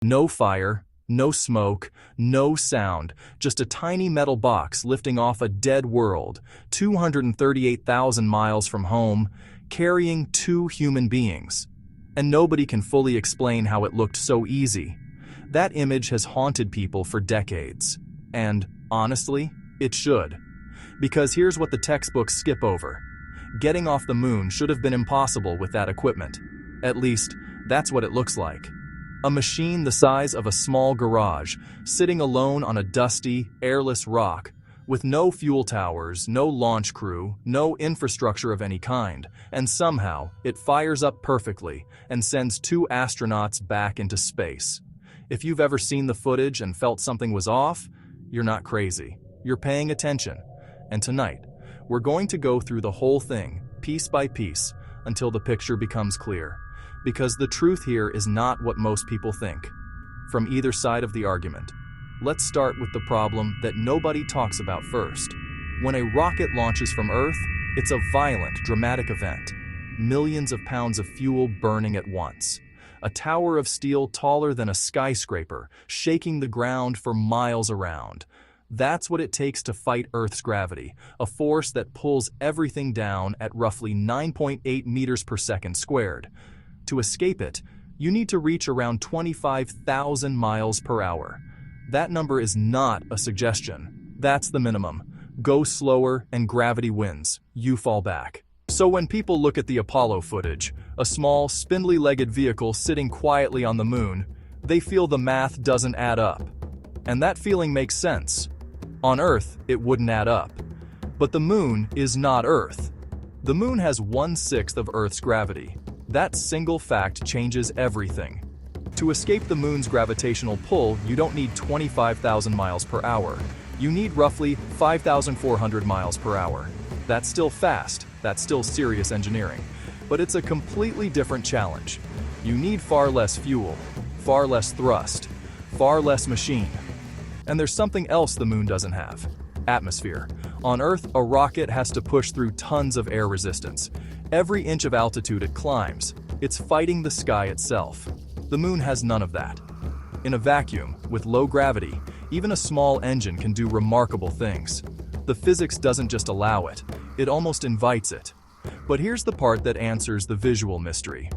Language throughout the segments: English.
No fire, no smoke, no sound, just a tiny metal box lifting off a dead world, 238,000 miles from home, carrying 2 human beings. And nobody can fully explain how it looked so easy. That image has haunted people for decades. And, honestly, it should. Because here's what the textbooks skip over. Getting off the moon should have been impossible with that equipment. At least, that's what it looks like. A machine the size of a small garage, sitting alone on a dusty, airless rock, with no fuel towers, no launch crew, no infrastructure of any kind, and somehow it fires up perfectly and sends 2 astronauts back into space. If you've ever seen the footage and felt something was off, you're not crazy. You're paying attention. And tonight, we're going to go through the whole thing, piece by piece, until the picture becomes clear. Because the truth here is not what most people think. From either side of the argument, let's start with the problem that nobody talks about first. When a rocket launches from Earth, it's a violent, dramatic event. Millions of pounds of fuel burning at once. A tower of steel taller than a skyscraper, shaking the ground for miles around. That's what it takes to fight Earth's gravity, a force that pulls everything down at roughly 9.8 meters per second squared. To escape it, you need to reach around 25,000 miles per hour. That number is not a suggestion. That's the minimum. Go slower and gravity wins. You fall back. So when people look at the Apollo footage, a small, spindly-legged vehicle sitting quietly on the moon, they feel the math doesn't add up. And that feeling makes sense. On Earth, it wouldn't add up. But the moon is not Earth. The moon has 1/6 of Earth's gravity. That single fact changes everything. To escape the moon's gravitational pull, you don't need 25,000 miles per hour. You need roughly 5,400 miles per hour. That's still fast, that's still serious engineering. But it's a completely different challenge. You need far less fuel, far less thrust, far less machine. And there's something else the moon doesn't have. Atmosphere. On Earth, a rocket has to push through tons of air resistance. Every inch of altitude it climbs, it's fighting the sky itself. The moon has none of that. In a vacuum, with low gravity, even a small engine can do remarkable things. The physics doesn't just allow it, it almost invites it. But here's the part that answers the visual mystery.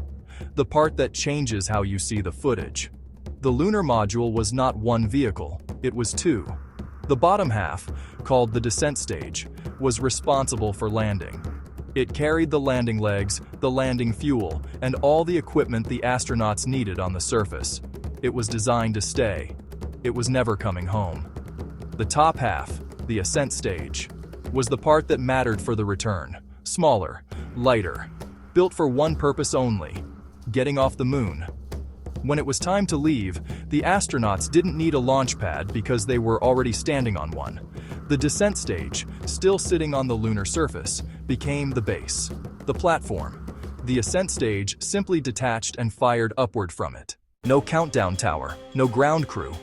The part that changes how you see the footage. The lunar module was not one vehicle, it was 2. The bottom half, called the descent stage, was responsible for landing. It carried the landing legs, the landing fuel, and all the equipment the astronauts needed on the surface. It was designed to stay. It was never coming home. The top half, the ascent stage, was the part that mattered for the return. Smaller, lighter, built for one purpose only: getting off the moon. When it was time to leave, the astronauts didn't need a launch pad because they were already standing on one. The descent stage, still sitting on the lunar surface, became the base, the platform. The ascent stage simply detached and fired upward from it. No countdown tower, no ground crew,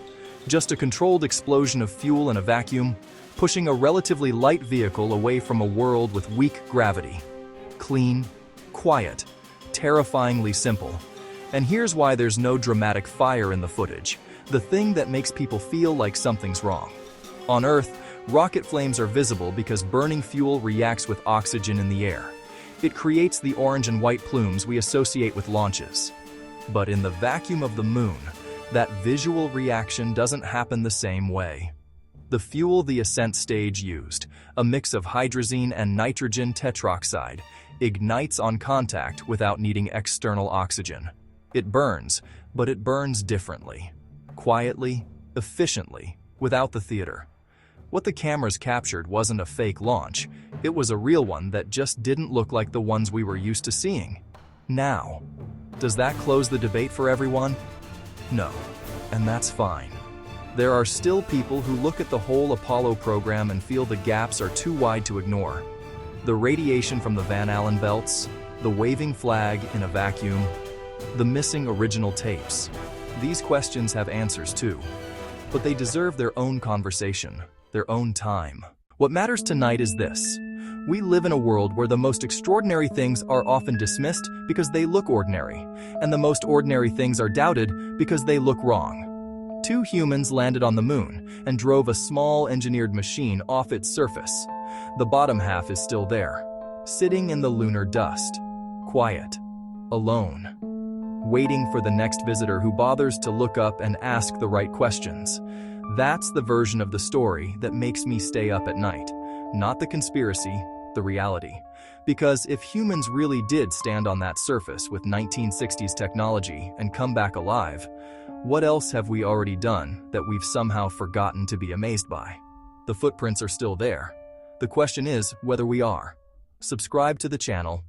just a controlled explosion of fuel in a vacuum, pushing a relatively light vehicle away from a world with weak gravity. Clean, quiet, terrifyingly simple. And here's why there's no dramatic fire in the footage, the thing that makes people feel like something's wrong. On Earth, rocket flames are visible because burning fuel reacts with oxygen in the air. It creates the orange and white plumes we associate with launches. But in the vacuum of the moon, that visual reaction doesn't happen the same way. The fuel the ascent stage used, a mix of hydrazine and nitrogen tetroxide, ignites on contact without needing external oxygen. It burns, but it burns differently. Quietly, efficiently, without the theater. What the cameras captured wasn't a fake launch, it was a real one that just didn't look like the ones we were used to seeing. Now, does that close the debate for everyone? No, and that's fine. There are still people who look at the whole Apollo program and feel the gaps are too wide to ignore. The radiation from the Van Allen belts, the waving flag in a vacuum, the missing original tapes. These questions have answers too, but they deserve their own conversation, their own time. What matters tonight is this. We live in a world where the most extraordinary things are often dismissed because they look ordinary, and the most ordinary things are doubted Because they look wrong. Two humans landed on the moon and drove a small engineered machine off its surface. The bottom half is still there, sitting in the lunar dust, quiet, alone, waiting for the next visitor who bothers to look up and ask the right questions. That's the version of the story that makes me stay up at night. Not the conspiracy, the reality. Because if humans really did stand on that surface with 1960s technology and come back alive, what else have we already done that we've somehow forgotten to be amazed by? The footprints are still there. The question is whether we are. Subscribe to the channel